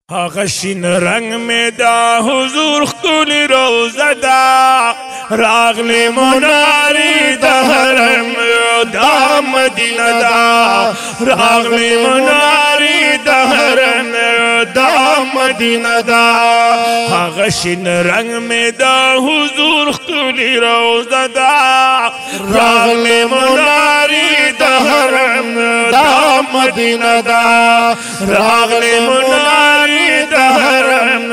आगशीन रंग में दा हुजूर खुली रोज़ा दा रागले मुनारी दहरम दा मदीना दा रागले मुनारी दहरम दा मदीना दा आगशीन रंग में दा हुजूर खुली रोज़ा दा रागले मुनारी दहरम दा मदीना दा रागले मुनारी दहरम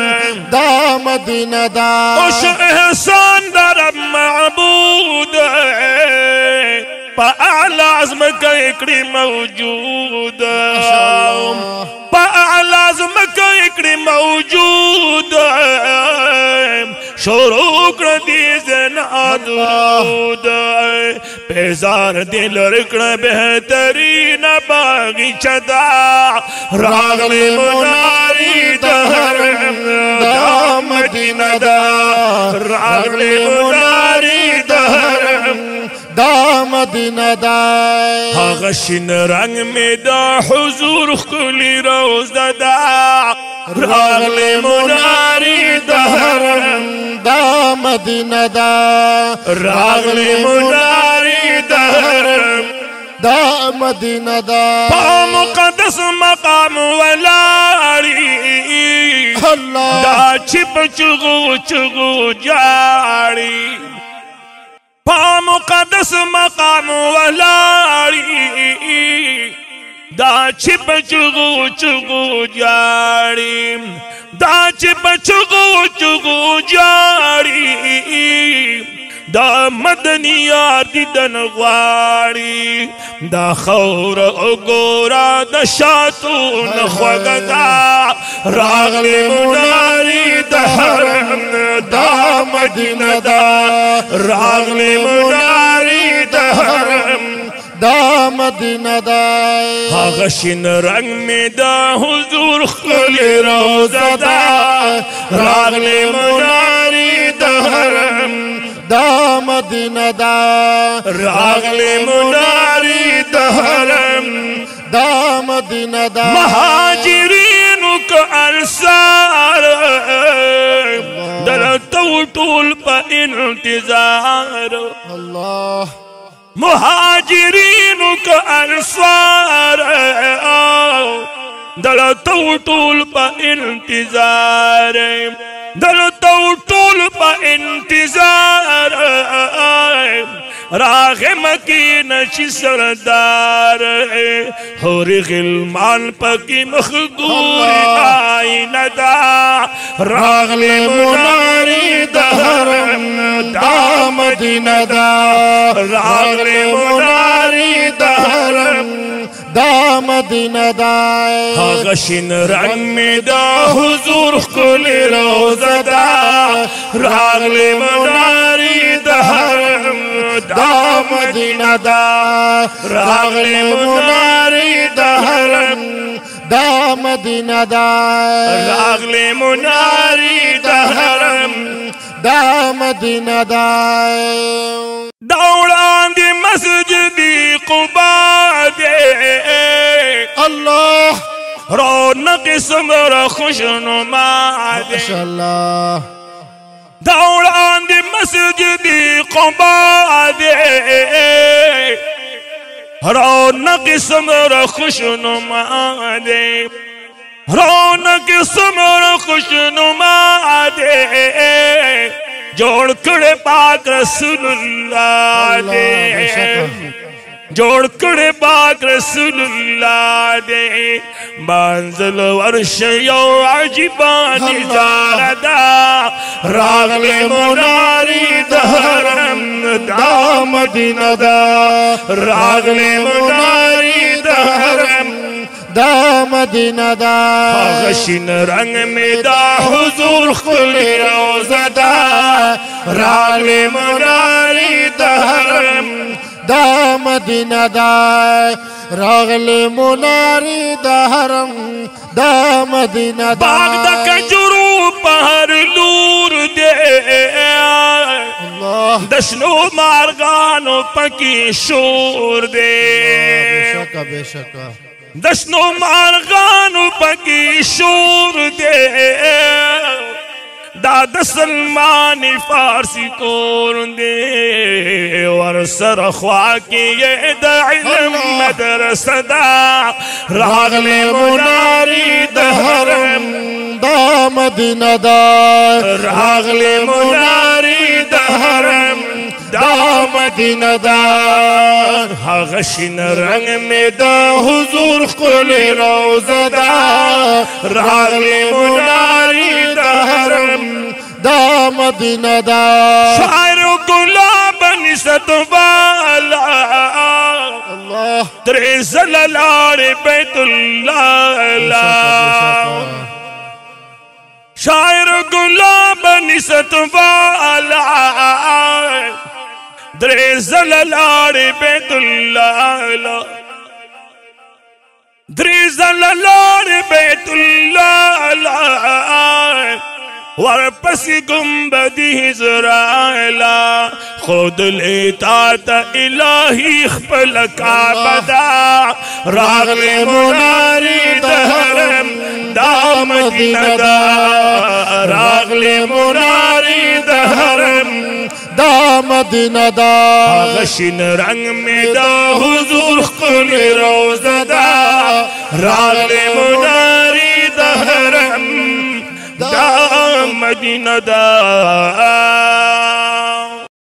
दा मदीना दा उस एहसान दरब मअबूद पाला आज़म का इकड़ी मौजूद पाला आज़म का इकड़ी मौजूद शुरू कर दी ज़नादूद पेजार दिल रखना बेहतरीन बागीचा दा रागले मुनारी दहरम दा मदीना दा रागले मुनारी दहरम दा मदीना दा आगशीन रंग में दा हुजूर खुली रोज़ा दा रागले मुनारी दहरम दा मदीना दा रागले मुनारी दहरम दा मदीना दा मुक़द्दस मकाम वलारी दा छिप चुगु चुगु जारी मुक़द्दस मकाम वलारी दा छिप चुगु चुगु जारी दा छिप चुगु चुगु जारी दा मदनिया दिदन वारी दा खौर गोरा दा शातून ख्वगदा रागले मुनारी दहरम दा मदीना दा रागले मुनारी दहरम दा मदीना दा आगशीन रंग में दा हुजूर खुली रोज़ा दा रागले मुनारी दहरम दा मदीना दा रागले मुनारी दहरम दा मदीना दा महाजिरीन का अंसार दलतो टूल पर इंतजार अल्लाह मुहाजिरीन का अंसार दलतो टूल पर इंतजार दलतो टूल पर इंतजार राग मकीन ची सरदार होर गिलमान पकी मखदूर आईना दा रागले मुनारी दहरम दा मदीना दा रागले मुनारी दहरम दा मदीना दा आगशीन रंग में दा हुजूर खुली रोज़ा दा रागले मुनारी दहरम दा मदीना दा रागले मुनारी दहरम दा मदीना दा रागले मुनारी दहरम दा मदीना दा दौड़ान दी मस्जिदी कुबा दे अल्लाह रौनक समर खुशनुमा दे माशाअल्लाह दौड़ान दी मस्जिदी कुबा दे रौनक समर खुशनुमा दे रौनक समर खुशनुमा दे जोड़ कड़े पाक रसूलुल्लाह दे जोड़ कड़े पाक रसूलुल्लाह दे मंजिल वर्ष यो अजीबानी जारदा रागले मुनारी दहरम दा मदीना दा रागले मुनारी दहरम दा मदीना दा आगशीन रंग में दा हुजूर खुली रोज़ा दा रागले मुनारी दहरम दा मदीना दा रागले मुनारी दहरम दा मदीना दा बाग दा कजरू पहर लूर दे दशनो मारगानो पकी शोर दे बेशक बेशक दशनो मारगानू पकी शोर दे दाद सलमान फारसी कोर दे और सरख्वा की ये इल्म मदरसदा रागले मुनारी दहरम दा मदीना दा रागले मुनारी दहरम दा मदीना दा हगशिन रंग में दा हुजूर खुले रोज़दा रागले मुनारी दहरम दा मदीना दा शायर गुलाब निसत वाला अल्लाह तेरे ज़लाले बैतुल्लाह शायर गुलाब निसत वाला तेरे ज़लाले बैतुल्लाह तेरे ज़लाले बैतुल्लाह वापसी गुम्बदी इज़राइला खुद लेता था इलाही खपल काबदा रागले मुनारी दहरम दा मदीना दा रागले मुनारी दहरम दा मदीना दा गशिन रंग में दा हुजूर खुले रोज़दा रागले मुनारी दहरम दा मदीना दा